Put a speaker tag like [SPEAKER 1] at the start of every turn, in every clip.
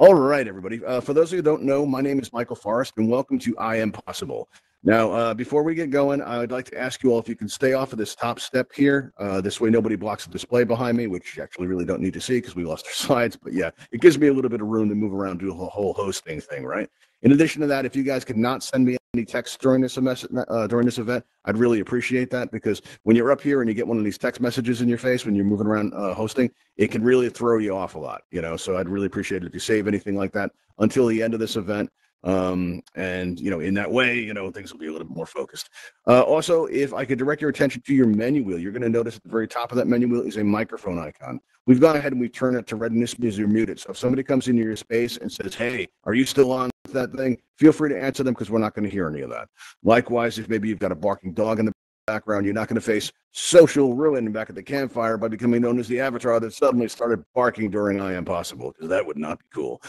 [SPEAKER 1] All right, everybody. For those of you who don't know, my name is Michael Forrest, and welcome to I Am Possible. Now, before we get going, I'd like to ask you all if you can stay off of this top step here. This way, nobody blocks the display behind me, which you actually really don't need to see because we lost our slides. But yeah, it gives me a little bit of room to move around, do a whole hosting thing, right? In addition to that, if you guys could not send me any text during this event, I'd really appreciate that, because when you're up here and you get one of these text messages in your face when you're moving around hosting, it can really throw you off a lot, So I'd really appreciate it if you save anything like that until the end of this event. And in that way, things will be a little bit more focused. Also, if I could direct your attention to your menu wheel, you're going to notice at the very top of that menu wheel is a microphone icon. We've gone ahead and we've turned it to red, and this means you're muted. So if somebody comes into your space and says, "Hey, are you still on that thing?" feel free to answer them, because we're not going to hear any of that. Likewise, if maybe you've got a barking dog in the background, you're not going to face social ruin back at the campfire by becoming known as the avatar that suddenly started barking during I Am Possible, because that would not be cool.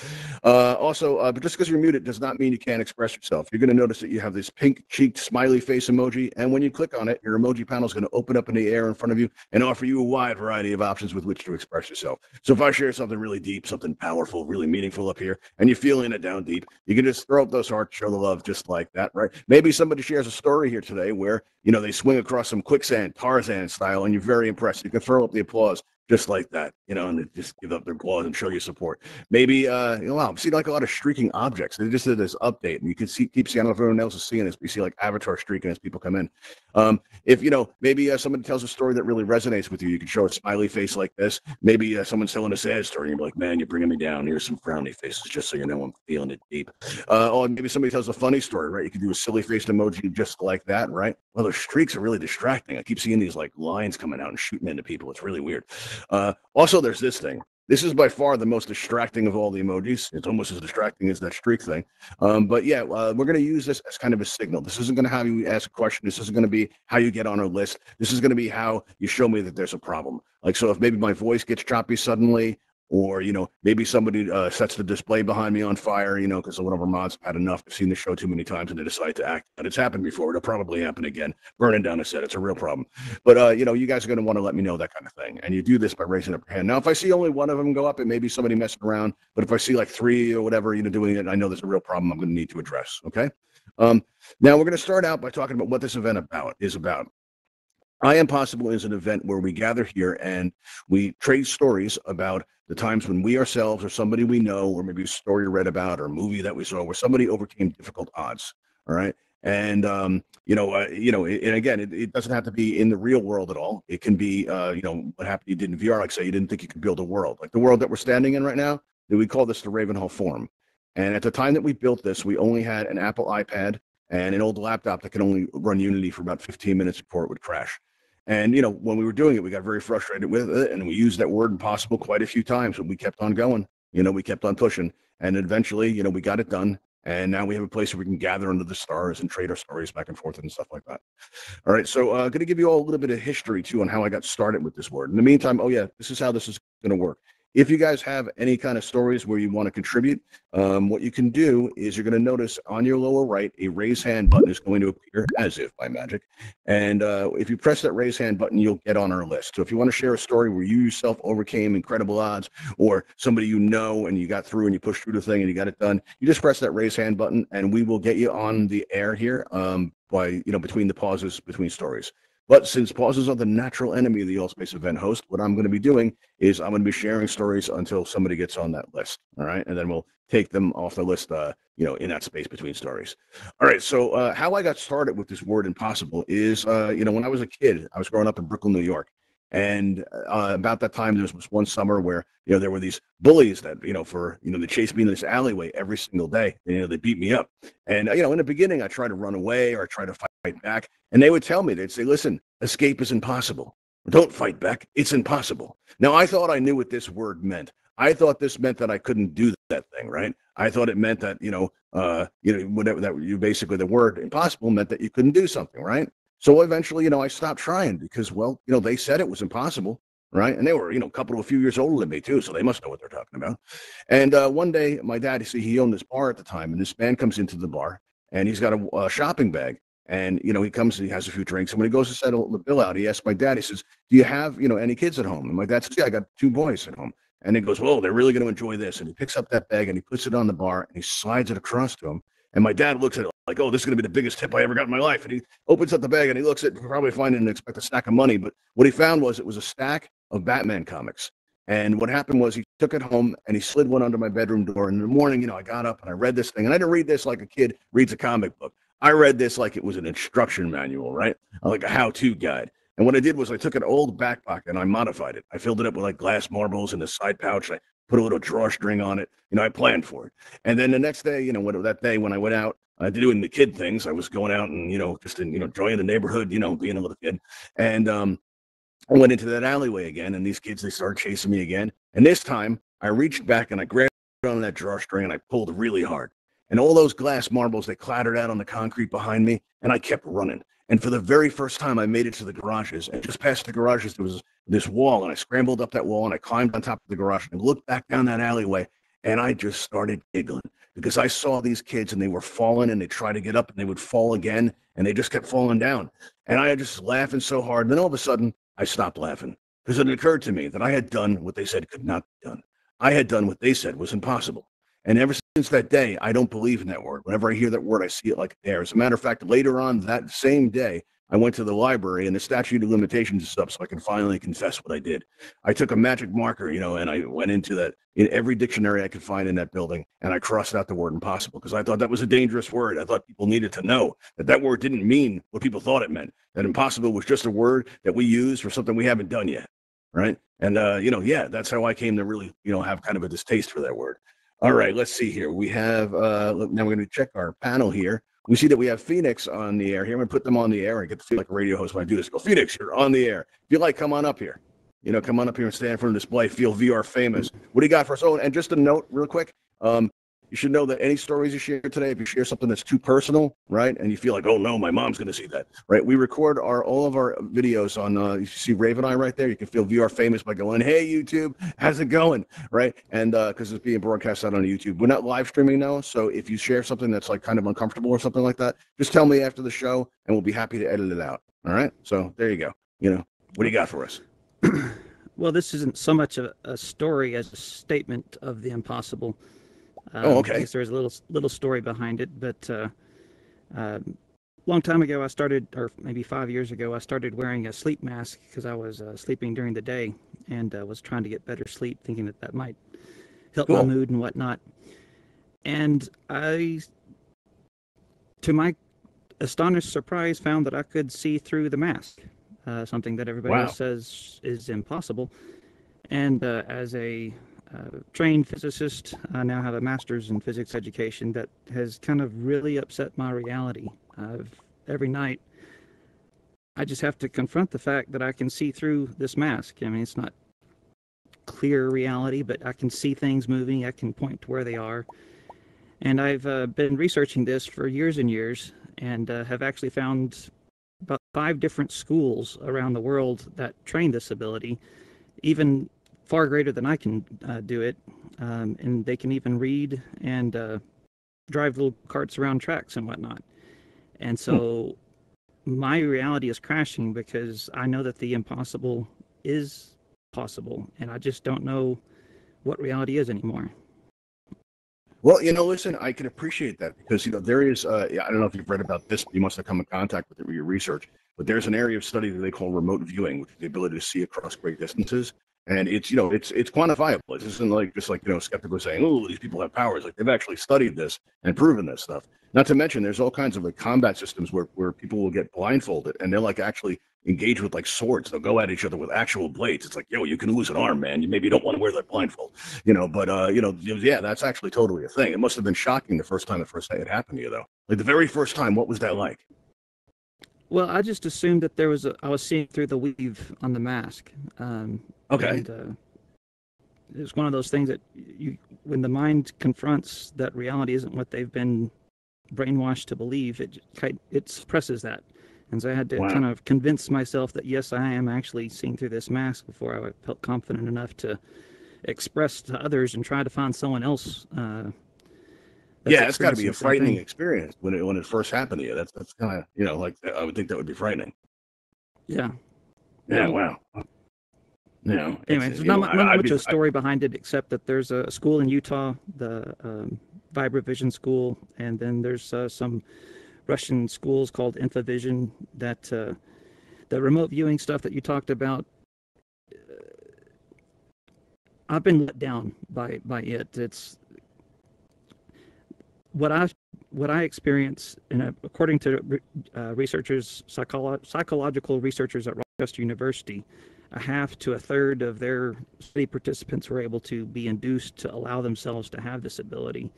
[SPEAKER 1] But just because you're muted does not mean you can't express yourself. You're going to notice that you have this pink-cheeked smiley face emoji, and when you click on it, your emoji panel is going to open up in the air in front of you and offer you a wide variety of options with which to express yourself. So if I share something really deep, something powerful, really meaningful up here, and you're feeling it down deep, you can just throw up those hearts, show the love just like that, right? Maybe somebody shares a story here today where, they swing across some quicksand, Tarzan style, and you're very impressed. You can throw up the applause just like that, and they just give up their applause and show you support. Maybe, wow, see like a lot of streaking objects. They just did this update, and you can keep seeing, I don't know if everyone else is seeing this, but you see like avatar streaking as people come in. If, maybe somebody tells a story that really resonates with you, you can show a smiley face like this. Maybe someone's telling a sad story, and you're like, "Man, you're bringing me down. Here's some frowny faces, just so you know I'm feeling it deep." Or maybe somebody tells a funny story, right? You can do a silly faced emoji just like that, right? Well, those streaks are really distracting. I keep seeing these like lines coming out and shooting into people. It's really weird. Also, there's this thing. This is by far the most distracting of all the emojis. It's almost as distracting as that streak thing. But yeah, we're going to use this as kind of a signal. This isn't going to have you ask a question. This isn't going to be how you get on our list. This is going to be how you show me that there's a problem. Like, so if maybe my voice gets choppy suddenly, or, maybe somebody sets the display behind me on fire, because one of our mods had enough. They've seen the show too many times and they decide to act. And it's happened before. It'll probably happen again. Burning down a set. It's a real problem. But, you guys are going to want to let me know that kind of thing. And you do this by raising up your hand. Now, if I see only one of them go up, it may be somebody messing around. But if I see like three or whatever, doing it, I know there's a real problem I'm going to need to address. Okay. Now, we're going to start out by talking about what this event is about. I Am Possible is an event where we gather here and we trade stories about the times when we ourselves or somebody we know, or maybe a story read about or a movie that we saw where somebody overcame difficult odds. All right. And, and again, it doesn't have to be in the real world at all. It can be, what happened you did in VR, like say you didn't think you could build a world. Like the world that we're standing in right now, we call this the Ravenhall Forum. And at the time that we built this, we only had an Apple iPad and an old laptop that could only run Unity for about 15 minutes before it would crash. And, when we were doing it, we got very frustrated with it, and we used that word impossible quite a few times, but we kept on going, we kept on pushing. And eventually, we got it done. And now we have a place where we can gather under the stars and trade our stories back and forth and stuff like that. All right. So I'm going to give you all a little bit of history, too, on how I got started with this word. In the meantime, this is how this is going to work. If you guys have any kind of stories where you want to contribute, what you can do is you're going to notice on your lower right, a raise hand button is going to appear as if by magic. And if you press that raise hand button, you'll get on our list. So if you want to share a story where you yourself overcame incredible odds, or somebody and you got through and you pushed through the thing and you got it done, you just press that raise hand button and we will get you on the air here by, between the pauses between stories. But since pauses are the natural enemy of the Allspace event host, what I'm going to be doing is I'm going to be sharing stories until somebody gets on that list. All right. And then we'll take them off the list, in that space between stories. All right. So how I got started with this word impossible is, when I was a kid, I was growing up in Brooklyn, New York. And about that time, there was one summer where, there were these bullies that, they chased me in this alleyway every single day. They beat me up. And, in the beginning, I tried to run away or I tried to fight back. And they would tell me, they'd say, "Listen, escape is impossible. Don't fight back. It's impossible." Now, I thought I knew what this word meant. I thought this meant that I couldn't do that thing, right? I thought it meant that, whatever that you basically, the word impossible meant that you couldn't do something, right? So eventually, I stopped trying because, well, they said it was impossible, right? And they were, a few years older than me too, so they must know what they're talking about. And one day, my dad, he owned this bar at the time, and this man comes into the bar, and he's got a shopping bag. And, he comes and he has a few drinks. And when he goes to settle the bill out, he asks my dad, he says, "Do you have, any kids at home?" And my dad says, "Yeah, I got two boys at home." And he goes, "Whoa, they're really going to enjoy this." And he picks up that bag and he puts it on the bar and he slides it across to him. And my dad looks at it like, "Oh, this is going to be the biggest tip I ever got in my life." And he opens up the bag and he looks at it, probably finding and expect a stack of money. But what he found was it was a stack of Batman comics. And what happened was he took it home and he slid one under my bedroom door. And in the morning, I got up and I read this thing. And I didn't read this like a kid reads a comic book. I read this like it was an instruction manual, right? Like a how-to guide. And what I did was I took an old backpack and I modified it. I filled it up with like glass marbles in the side pouch. I put a little drawstring on it. I planned for it. And then the next day, that day when I went out, doing the kid things, I was going out and, just enjoying the neighborhood, being a little kid. And I went into that alleyway again, and these kids, they started chasing me again. And this time, I reached back and I grabbed on that drawstring and I pulled really hard. And all those glass marbles, they clattered out on the concrete behind me, and I kept running. And for the very first time, I made it to the garages. And just past the garages, there was this wall, and I scrambled up that wall, and I climbed on top of the garage and looked back down that alleyway, and I just started giggling because I saw these kids, and they were falling, and they tried to get up, and they would fall again, and they just kept falling down. And I just laughing so hard. And then all of a sudden, I stopped laughing because it occurred to me that I had done what they said could not be done. I had done what they said was impossible. And ever since that day, I don't believe in that word. Whenever I hear that word, I see it like there. As a matter of fact, later on that same day, I went to the library and the statute of limitations is up so I can finally confess what I did. I took a magic marker, and I went into that in every dictionary I could find in that building, and I crossed out the word impossible because I thought that was a dangerous word. I thought people needed to know that that word didn't mean what people thought it meant, that impossible was just a word that we use for something we haven't done yet, right? And, that's how I came to really, have kind of a distaste for that word. All right, let's see here. We have, now we're going to check our panel here. We see that we have Phoenix on the air here. I'm going to put them on the air. I get to feel like a radio host when I do this. Go, Phoenix, you're on the air. If you like, come on up here. Come on up here and stand in front of the display. Feel VR famous. What do you got for us? Oh, and just a note real quick. You should know that any stories you share today, if you share something that's too personal, right, and you feel like, oh, no, my mom's going to see that, right, we record all of our videos on, you see Ravenhall right there? You can feel VR famous by going, hey, YouTube, how's it going, right? And because it's being broadcast out on YouTube. We're not live streaming now, so if you share something that's like kind of uncomfortable or something like that, just tell me after the show, and we'll be happy to edit it out, all right? So there you go. What do you got for us?
[SPEAKER 2] Well, this isn't so much a story as a statement of the impossible.
[SPEAKER 1] Okay.
[SPEAKER 2] I guess there's a little story behind it, but long time ago I started, or maybe 5 years ago, I started wearing a sleep mask because I was sleeping during the day and was trying to get better sleep, thinking that might help my mood and whatnot. And I, to my astonished surprise, found that I could see through the mask, something that everybody else says is impossible. And as a trained physicist, I now have a master's in physics education that has kind of really upset my reality. Every night, I just have to confront the fact that I can see through this mask. I mean, it's not clear reality, but I can see things moving. I can point to where they are. And I've been researching this for years and years and have actually found about 5 different schools around the world that train this ability, even far greater than I can do it, and they can even read and drive little carts around tracks and whatnot. And so my reality is crashing because I know that the impossible is possible, and I just don't know what reality is anymore.
[SPEAKER 1] Well, listen, I can appreciate that because, there is, I don't know if you've read about this, but you must have come in contact with it with your research, but there's an area of study that they call remote viewing, which is the ability to see across great distances. And it's, it's quantifiable. It isn't like just like, skeptical saying, oh, these people have powers. Like they've actually studied this and proven this stuff. Not to mention there's all kinds of like combat systems where people will get blindfolded and they'll like actually engage with like swords. They'll go at each other with actual blades. It's like, you can lose an arm, man. You maybe don't want to wear that blindfold, but yeah, that's actually totally a thing. It must have been shocking the first day it happened to you though. Like the very first time, what was that like?
[SPEAKER 2] Well, I just assumed that I was seeing through the weave on the mask.
[SPEAKER 1] Okay.
[SPEAKER 2] And, it's one of those things that when the mind confronts that reality isn't what they've been brainwashed to believe, it suppresses that. And so I had to kind of convince myself that, yes, I am actually seeing through this mask before I felt confident enough to express to others and try to find someone else.
[SPEAKER 1] It's got to be a frightening experience when it first happened to you. That's kind of, like I would think that would be frightening.
[SPEAKER 2] Yeah.
[SPEAKER 1] Yeah. Wow. You know,
[SPEAKER 2] Anyway, there's not much of a story behind it, except that there's a school in Utah, the Vibravision School, and then there's some Russian schools called InfoVision that the remote viewing stuff that you talked about. I've been let down by it. It's what I experience, and according to researchers, psychological researchers at Rochester University, a half to a third of their study participants were able to be induced to allow themselves to have this ability.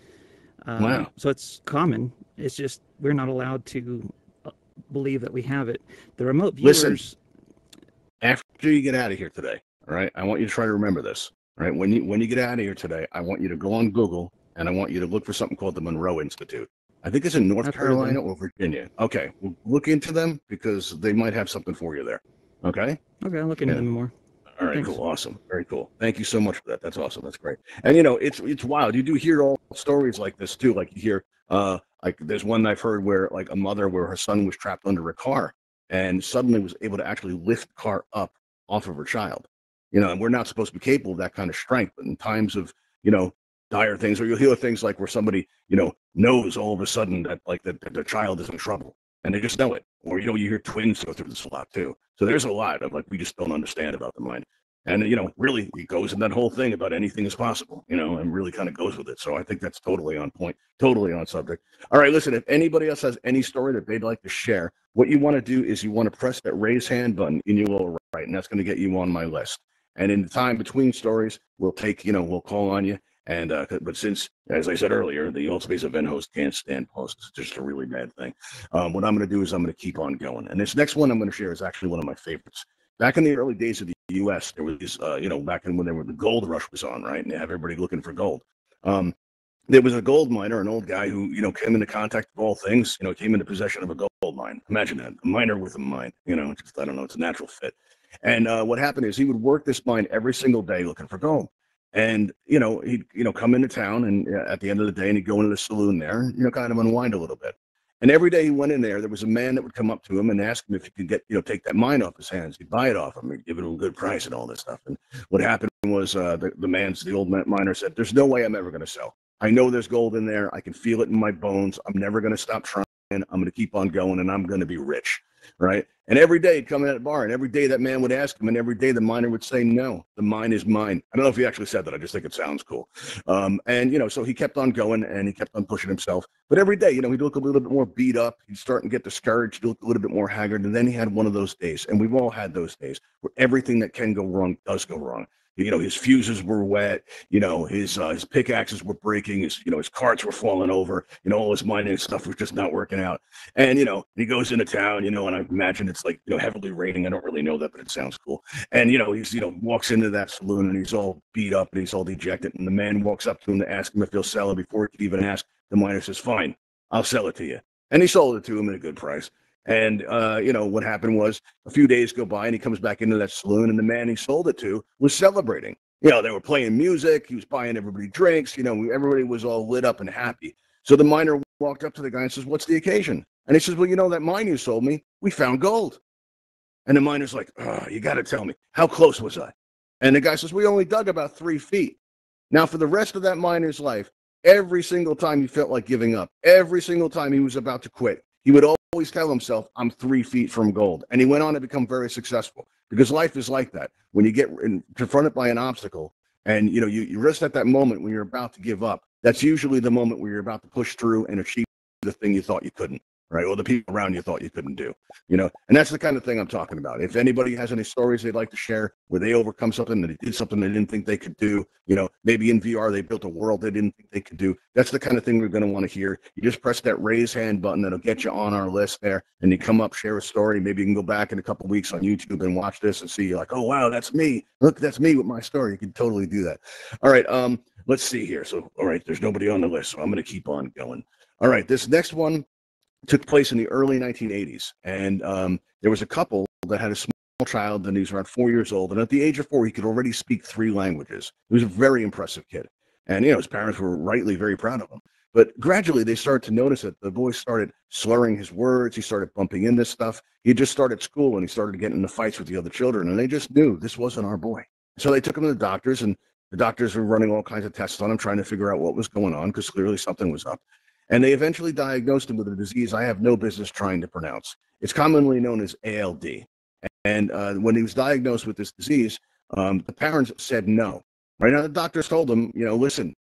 [SPEAKER 1] Wow.
[SPEAKER 2] So it's common. It's just we're not allowed to believe that we have it. The remote viewers.
[SPEAKER 1] Listen, after you get out of here today, all right, I want you to try to remember this. All right, when you get out of here today, I want you to go on Google and I want you to look for something called the Monroe Institute. I think it's in North Carolina or Virginia. Okay, we'll look into them because they might have something for you there. Okay?
[SPEAKER 2] Okay, I'll look into them more.
[SPEAKER 1] All right, cool, awesome, very cool. Thank you so much for that. That's awesome. That's great. And you know, it's wild. You do hear all stories like this too. Like you hear, like there's one I've heard where like a mother where her son was trapped under a car and suddenly was able to actually lift the car up off of her child. You know, and we're not supposed to be capable of that kind of strength. But in times of, you know, dire things, or you'll hear things like where somebody, you know, knows all of a sudden that like that the child is in trouble and they just know it. Or, you know, you hear twins go through this a lot too. So there's a lot of like we just don't understand about the mind. And, you know, really it goes in that whole thing about anything is possible, you know, and really kind of goes with it. So I think that's totally on point, totally on subject. All right, listen, if anybody else has any story that they'd like to share, what you want to do is you want to press that raise hand button in your lower right, and that's going to get you on my list. And in the time between stories, we'll take, you know, we'll call on you. And but since, as I said earlier, the old space event host can't stand posts, it's just a really bad thing. What I'm going to do is I'm going to keep on going. And this next one I'm going to share is actually one of my favorites. Back in the early days of the U.S., there was these, you know, back in when the gold rush was on, right? And they have everybody looking for gold. There was a gold miner, an old guy who, you know, came into contact with all things, you know, came into possession of a gold mine. Imagine that, a miner with a mine, you know, just, I don't know, it's a natural fit. And what happened is he would work this mine every single day looking for gold. And, you know, he'd, you know, come into town and at the end of the day, and he'd go into the saloon there and, you know, kind of unwind a little bit. And every day he went in there was a man that would come up to him and ask him if he could get, you know, take that mine off his hands. He'd buy it off him. He'd give it a good price and all this stuff. And what happened was the old miner said, there's no way I'm ever going to sell. I know there's gold in there. I can feel it in my bones. I'm never going to stop trying. I'm going to keep on going and I'm going to be rich. Right. And every day he'd come in at the bar and every day that man would ask him and every day the miner would say, no, the mine is mine. I don't know if he actually said that. I just think it sounds cool. And, you know, so he kept on going and he kept on pushing himself. But every day, you know, he'd look a little bit more beat up. He'd start to get discouraged, look a little bit more haggard. And then he had one of those days. And we've all had those days where everything that can go wrong does go wrong. You know, his fuses were wet. You know, his pickaxes were breaking. His carts were falling over. You know, all his mining stuff was just not working out. And, you know, he goes into town, you know, and I imagine it's like, you know, heavily raining. I don't really know that, but it sounds cool. And, you know, he's, you know, walks into that saloon and he's all beat up and he's all dejected. And the man walks up to him to ask him if he'll sell it. Before he could even ask, the miner says, fine, I'll sell it to you. And he sold it to him at a good price. And, you know, what happened was a few days go by and he comes back into that saloon and the man he sold it to was celebrating. You know, they were playing music. He was buying everybody drinks. You know, everybody was all lit up and happy. So the miner walked up to the guy and says, what's the occasion? And he says, well, you know, that mine you sold me, we found gold. And the miner's like, oh, you got to tell me, how close was I? And the guy says, we only dug about 3 feet. Now, for the rest of that miner's life, every single time he felt like giving up, every single time he was about to quit, he would always tell himself, I'm 3 feet from gold. And he went on to become very successful because life is like that. When you get confronted by an obstacle and, you know, you rest at that moment when you're about to give up, that's usually the moment where you're about to push through and achieve the thing you thought you couldn't. Right, or the people around you thought you couldn't do, you know, and that's the kind of thing I'm talking about. If anybody has any stories they'd like to share where they overcome something, that they did something they didn't think they could do, you know, maybe in VR they built a world they didn't think they could do. That's the kind of thing we're going to want to hear. You just press that raise hand button that'll get you on our list there, and you come up, share a story. Maybe you can go back in a couple of weeks on YouTube and watch this and see, like, oh wow, that's me. Look, that's me with my story. You can totally do that. All right, let's see here. So, all right, there's nobody on the list, so I'm going to keep on going. All right, this next one took place in the early 1980s. And there was a couple that had a small child, and he was around 4 years old. And at the age of 4, he could already speak 3 languages. He was a very impressive kid. And, you know, his parents were rightly very proud of him. But gradually they started to notice that the boy started slurring his words. He started bumping into stuff. He just started school and he started getting into fights with the other children. And they just knew this wasn't our boy. So they took him to the doctors, and the doctors were running all kinds of tests on him, trying to figure out what was going on, because clearly something was up. And they eventually diagnosed him with a disease I have no business trying to pronounce. It's commonly known as ALD. And when he was diagnosed with this disease, the parents said no. Right now, the doctors told him, listen,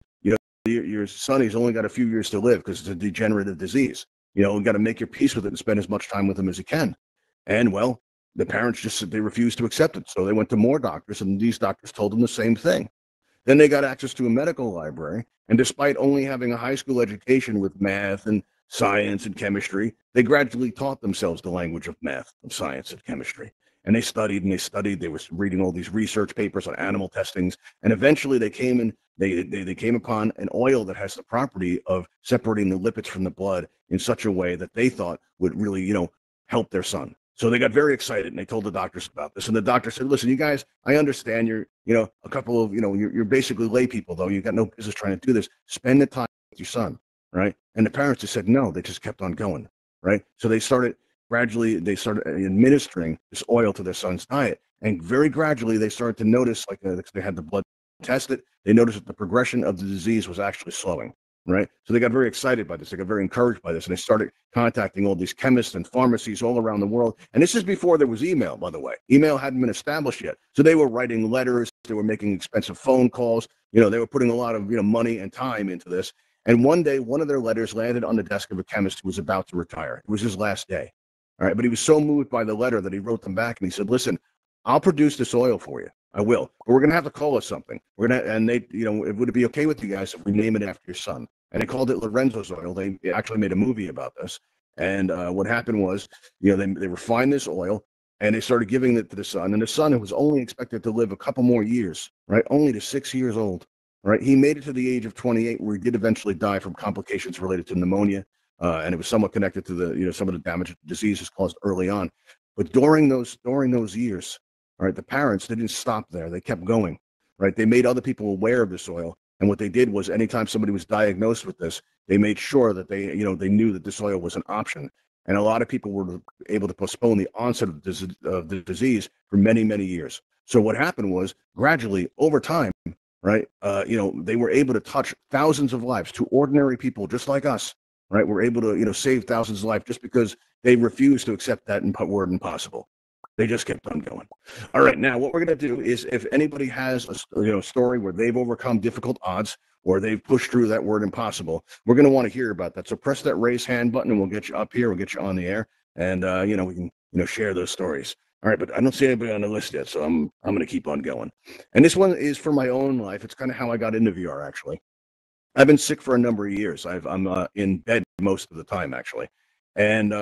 [SPEAKER 1] your son, he's only got a few years to live because it's a degenerative disease. You got to make your peace with it and spend as much time with him as you can. And well, the parents they refused to accept it. So they went to more doctors, and these doctors told them the same thing. Then they got access to a medical library. And despite only having a high school education with math and science and chemistry, they gradually taught themselves the language of math, of science, and chemistry. And they studied and they studied. They were reading all these research papers on animal testings. And eventually they came upon an oil that has the property of separating the lipids from the blood in such a way that they thought would really, help their son. So they got very excited, and they told the doctors about this. And the doctor said, listen, you guys, I understand you're, a couple of, you're basically lay people, though. You got no business trying to do this. Spend the time with your son, right? And the parents just said no. They just kept on going, right? So they started administering this oil to their son's diet. And very gradually, they started to notice, they had the blood tested, they noticed that the progression of the disease was actually slowing. Right. So they got very excited by this. They got very encouraged by this. And they started contacting all these chemists and pharmacies all around the world. And this is before there was email, by the way. Email hadn't been established yet. So they were writing letters. They were making expensive phone calls. They were putting a lot of, money and time into this. And one day, one of their letters landed on the desk of a chemist who was about to retire. It was his last day. All right. But he was so moved by the letter that he wrote them back and he said, listen, I'll produce this oil for you. I will. But we're going to have to call it something. And they, would it be okay with you guys if we name it after your son? And they called it Lorenzo's oil. They actually made a movie about this. And what happened was, they refined this oil and they started giving it to the son. And the son was only expected to live a couple more years, right? Only to 6 years old, right? He made it to the age of 28, where he did eventually die from complications related to pneumonia. And it was somewhat connected to the, some of the damage that the disease has caused early on. But during those years, all right, the parents, they didn't stop there. They kept going, right? They made other people aware of this oil. And what they did was, anytime somebody was diagnosed with this, they made sure that they knew that this oil was an option. And a lot of people were able to postpone the onset of the disease for many, many years. So what happened was, gradually, over time, right, they were able to touch thousands of lives. To ordinary people just like us, right, were able to, save thousands of lives just because they refused to accept that word impossible. They just kept on going. All right, now what we're going to do is, if anybody has a story where they've overcome difficult odds or they've pushed through that word impossible, we're going to want to hear about that. So press that raise hand button, and we'll get you up here. We'll get you on the air, and we can share those stories. All right, but I don't see anybody on the list yet, so I'm going to keep on going. And this one is for my own life. It's kind of how I got into VR. Actually, I've been sick for a number of years. I'm in bed most of the time, actually, and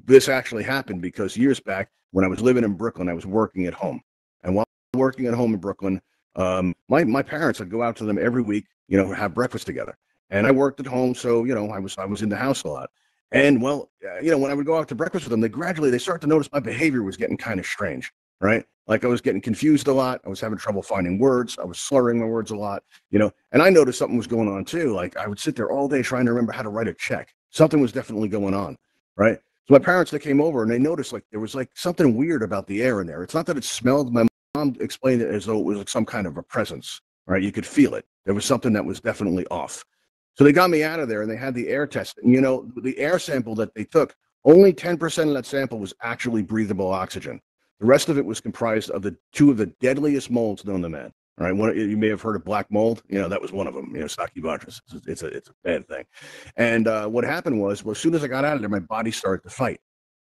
[SPEAKER 1] this actually happened because years back, when I was living in Brooklyn, I was working at home. And while working at home in Brooklyn, my parents, I'd go out to them every week, have breakfast together. And I worked at home, so I was in the house a lot. And when I would go out to breakfast with them, they started to notice my behavior was getting kind of strange, right? Like, I was getting confused a lot. I was having trouble finding words. I was slurring my words a lot, and I noticed something was going on too. Like, I would sit there all day trying to remember how to write a check. Something was definitely going on, right? So my parents, they came over and they noticed, like, there was like something weird about the air in there. It's not that it smelled. My mom explained it as though it was like some kind of a presence, right? You could feel it. There was something that was definitely off. So they got me out of there and they had the air test. And, the air sample that they took, only 10% of that sample was actually breathable oxygen. The rest of it was comprised of two of the deadliest molds known to man. All right, you may have heard of black mold. That was one of them. Stachybotrys. It's a bad thing. And what happened was, well, as soon as I got out of there, my body started to fight,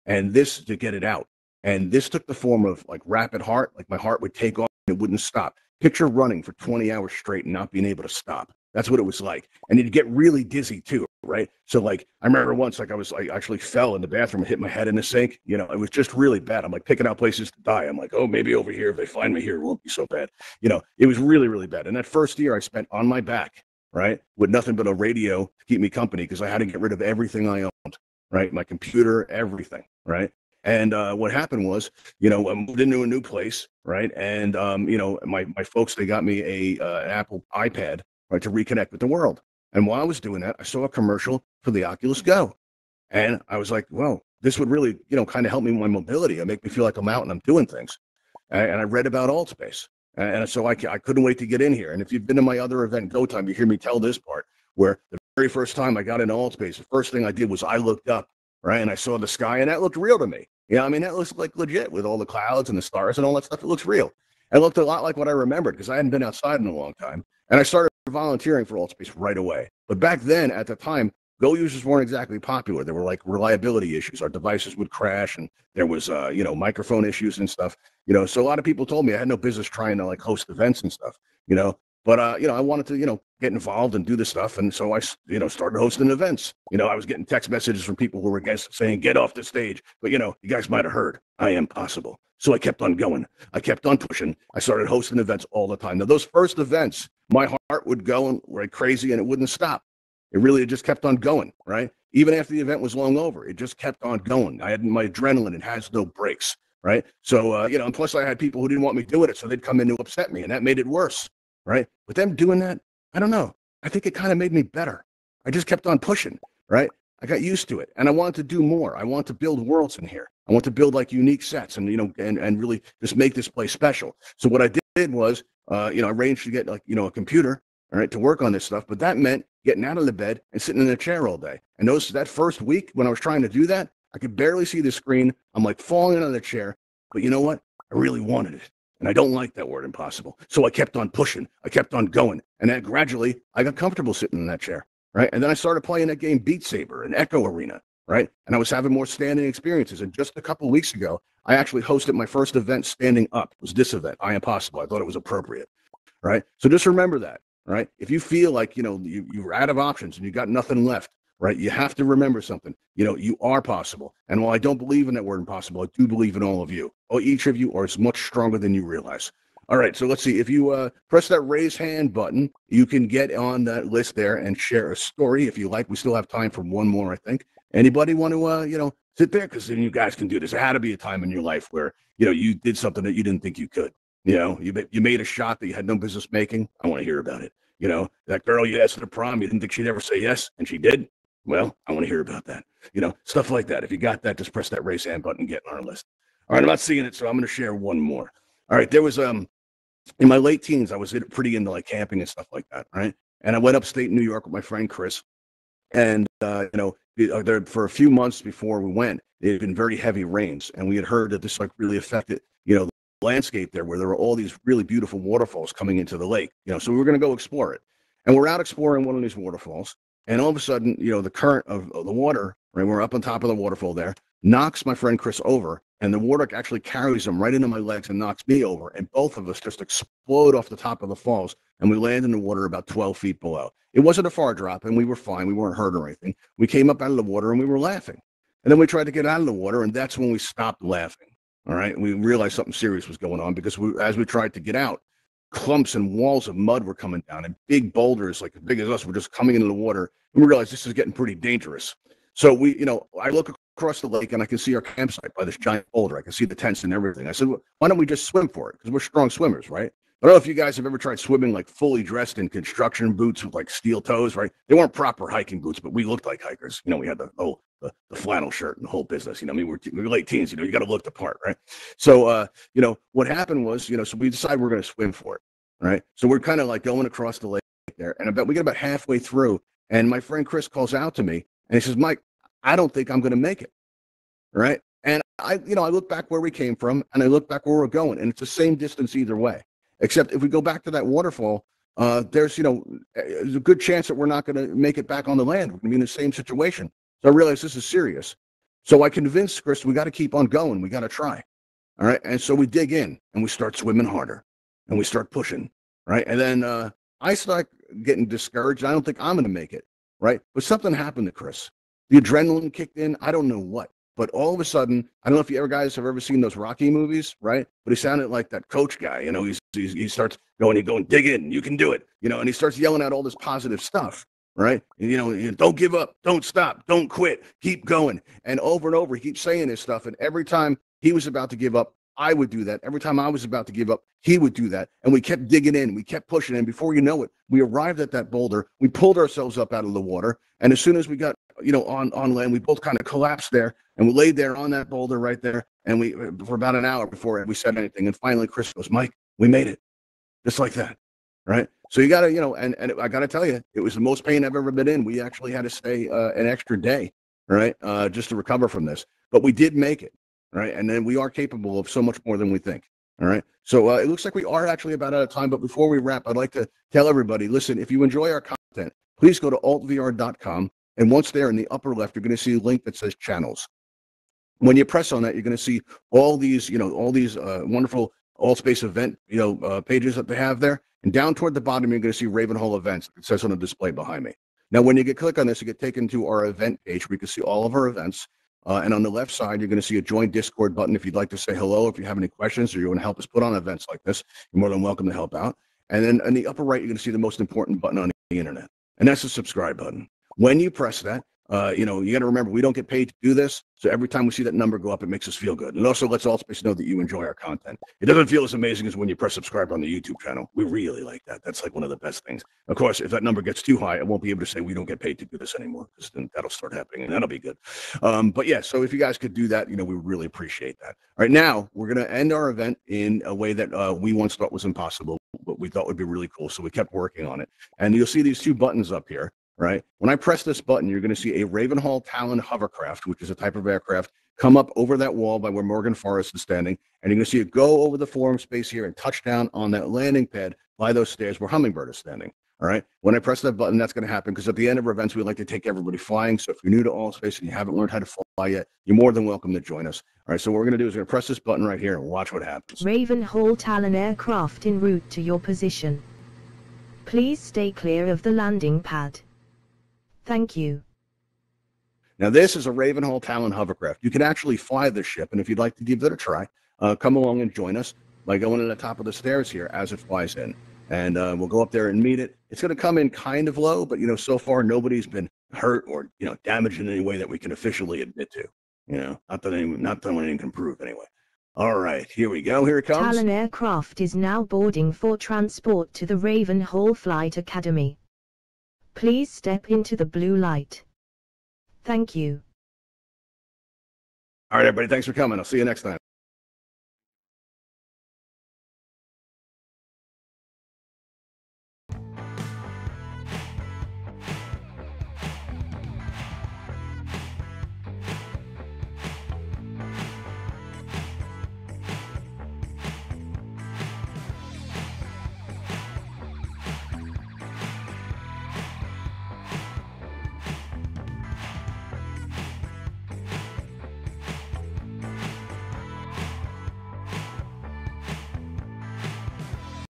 [SPEAKER 1] and this to get it out. And this took the form of like rapid heart, like my heart would take off and it wouldn't stop. Picture running for 20 hours straight and not being able to stop. That's what it was like. And you'd get really dizzy too, right? So like, I remember once, like, I actually fell in the bathroom and hit my head in the sink. It was just really bad. I'm like picking out places to die. I'm like, oh, maybe over here, if they find me here, it won't be so bad. It was really, really bad. And that first year I spent on my back, right, with nothing but a radio to keep me company, because I had to get rid of everything I owned, right? My computer, everything, right? And what happened was, I moved into a new place, right? And my folks, they got me an Apple iPad, right, to reconnect with the world. And while I was doing that, I saw a commercial for the Oculus Go, and I was like, well, this would really, kind of help me with my mobility and make me feel like I'm out and I'm doing things. and I read about Altspace. And so I couldn't wait to get in here. And if you've been to my other event, Go Time, you hear me tell this part, where the very first time I got into Altspace, the first thing I did was I looked up, right? And I saw the sky, and that looked real to me. I mean, that looks like legit with all the clouds and the stars and all that stuff. It looks real. It looked a lot like what I remembered because I hadn't been outside in a long time. And I started volunteering for Altspace right away. But back then, at the time, Go users weren't exactly popular. There were like reliability issues. Our devices would crash, and there was, microphone issues and stuff. So a lot of people told me I had no business trying to like host events and stuff. But I wanted to get involved and do this stuff, and so I started hosting events. I was getting text messages from people who were saying, "Get off the stage," but you guys might have heard I am possible. So I kept on going. I kept on pushing. I started hosting events all the time. Now those first events, my heart would go like crazy, and it wouldn't stop. It really just kept on going, right? Even after the event was long over, it just kept on going. I had my adrenaline; it has no brakes, right? So and plus I had people who didn't want me doing it, so they'd come in to upset me, and that made it worse, right? But them doing that, I don't know. I think it kind of made me better. I just kept on pushing, right? I got used to it, and I wanted to do more. I want to build worlds in here. I want to build like unique sets, and and really just make this place special. So what I did was, I arranged to get a computer, all right, to work on this stuff. But that meant getting out of the bed and sitting in a chair all day. And that first week when I was trying to do that, I could barely see the screen. I'm like falling out of the chair. But you know what? I really wanted it. And I don't like that word impossible. So I kept on pushing. I kept on going. And then gradually, I got comfortable sitting in that chair, right? And then I started playing that game Beat Saber and Echo Arena, right? And I was having more standing experiences. And just a couple of weeks ago, I actually hosted my first event standing up. It was this event, I.M.POSSIBLE. I thought it was appropriate, right? So just remember that, right? If you feel like, you're out of options and you got nothing left, right? You have to remember something. You are possible. And while I don't believe in that word impossible, I do believe in all of you. Or each of you are as much stronger than you realize. All right, so let's see. If you press that raise hand button, you can get on that list there and share a story if you like. We still have time for one more, I think. Anybody want to, sit there? Because then you guys can do this. There had to be a time in your life where, you did something that you didn't think you could. You made a shot that you had no business making. I want to hear about it. That girl you asked to the prom, you didn't think she'd ever say yes, and she did. Well, I want to hear about that. Stuff like that. If you got that, just press that raise hand button and get on our list. All right, I'm not seeing it, so I'm going to share one more. All right, there was in my late teens, I was pretty into like camping and stuff like that, right? And I went upstate New York with my friend Chris, and there for a few months before we went, it had been very heavy rains, and we had heard that this like really affected the landscape there, where there were all these really beautiful waterfalls coming into the lake. So we were going to go explore it, and we're out exploring one of these waterfalls, and all of a sudden, the current of the water, right? We're up on top of the waterfall there, knocks my friend Chris over, and the water actually carries him right into my legs and knocks me over, and both of us just explode off the top of the falls, and we land in the water about 12 feet below. It wasn't a far drop, and we were fine. We weren't hurt or anything. We came up out of the water, and we were laughing. And then we tried to get out of the water, and that's when we stopped laughing, all right? We realized something serious was going on because as we tried to get out, clumps and walls of mud were coming down, and big boulders like as big as us were just coming into the water, and we realized this is getting pretty dangerous. So I look across the lake and I can see our campsite by this giant boulder. I can see the tents and everything. I said, well, why don't we just swim for it? Because we're strong swimmers, right? I don't know if you guys have ever tried swimming like fully dressed in construction boots with like steel toes, right? They weren't proper hiking boots, but we looked like hikers. We had the flannel shirt and the whole business. We were late teens. You got to look the part, right? So, what happened was, so we decided we're going to swim for it, right? So we're kind of like going across the lake there, and we get about halfway through, and my friend Chris calls out to me, and he says, Mike, I don't think I'm going to make it, right? And I look back where we came from, and I look back where we're going, and it's the same distance either way. Except if we go back to that waterfall, there's a good chance that we're not going to make it back on the land. We're going to be in the same situation. So I realized this is serious. So I convinced Chris, we got to keep on going. We got to try. All right. And so we dig in and we start swimming harder and we start pushing. Right. And then I start getting discouraged. I don't think I'm going to make it. Right. But something happened to Chris. The adrenaline kicked in. I don't know what. But all of a sudden, I don't know if you guys have ever seen those Rocky movies, right? But he sounded like that coach guy, he starts going, dig in, you can do it, and he starts yelling out all this positive stuff, right? And, don't give up, don't stop, don't quit, keep going. And over, he keeps saying this stuff. And every time he was about to give up, I would do that. Every time I was about to give up, he would do that. And we kept digging in, we kept pushing. And before you know it, we arrived at that boulder. We pulled ourselves up out of the water. And as soon as we got, on land. We both kind of collapsed there, and we laid there on that boulder right there, and we for about an hour before we said anything. And finally, Chris goes, "Mike, we made it," just like that, right? So you got to, and I got to tell you, it was the most pain I've ever been in. We actually had to stay an extra day, right, just to recover from this. But we did make it, right? And then we are capable of so much more than we think. All right. So it looks like we are actually about out of time. But before we wrap, I'd like to tell everybody, listen, if you enjoy our content, please go to altvr.com. And once there in the upper left, you're going to see a link that says channels. When you press on that, you're going to see all these, wonderful all-space event, pages that they have there. And down toward the bottom, you're going to see Ravenhall events. It says on the display behind me. Now, when you click on this, you get taken to our event page where you can see all of our events. And on the left side, you're going to see a join Discord button. If you'd like to say hello, if you have any questions or you want to help us put on events like this, you're more than welcome to help out. And then in the upper right, you're going to see the most important button on the internet, and that's the subscribe button. When you press that, you got to remember, we don't get paid to do this. So every time we see that number go up, it makes us feel good. And also lets Allspace know that you enjoy our content. It doesn't feel as amazing as when you press subscribe on the YouTube channel. We really like that. That's like one of the best things. Of course, if that number gets too high, I won't be able to say we don't get paid to do this anymore, because then that'll start happening and that'll be good. But yeah, so if you guys could do that, we would really appreciate that. All right, now we're going to end our event in a way that we once thought was impossible, but we thought would be really cool. So we kept working on it. And you'll see these two buttons up here. Right. When I press this button, you're going to see a Ravenhall Talon hovercraft, which is a type of aircraft, come up over that wall by where Morgan Forrest is standing. And you're going to see it go over the forum space here and touch down on that landing pad by those stairs where Hummingbird is standing. All right. When I press that button, that's going to happen because at the end of our events, we like to take everybody flying. So if you're new to Allspace and you haven't learned how to fly yet, you're more than welcome to join us. All right. So what we're going to do is we're going to press this button right here and watch what happens.
[SPEAKER 3] Ravenhall Talon aircraft en route to your position. Please stay clear of the landing pad. Thank you.
[SPEAKER 1] Now, this is a Ravenhall Talon hovercraft. You can actually fly this ship, and if you'd like to give it a try, come along and join us by going to the top of the stairs here as it flies in. And we'll go up there and meet it. It's going to come in kind of low, but, so far nobody's been hurt or, damaged in any way that we can officially admit to. Not that anyone can prove anyway. All right, here we go. Here it comes.
[SPEAKER 3] Talon aircraft is now boarding for transport to the Ravenhall Flight Academy. Please step into the blue light. Thank you.
[SPEAKER 1] All right, everybody. Thanks for coming. I'll see you next time.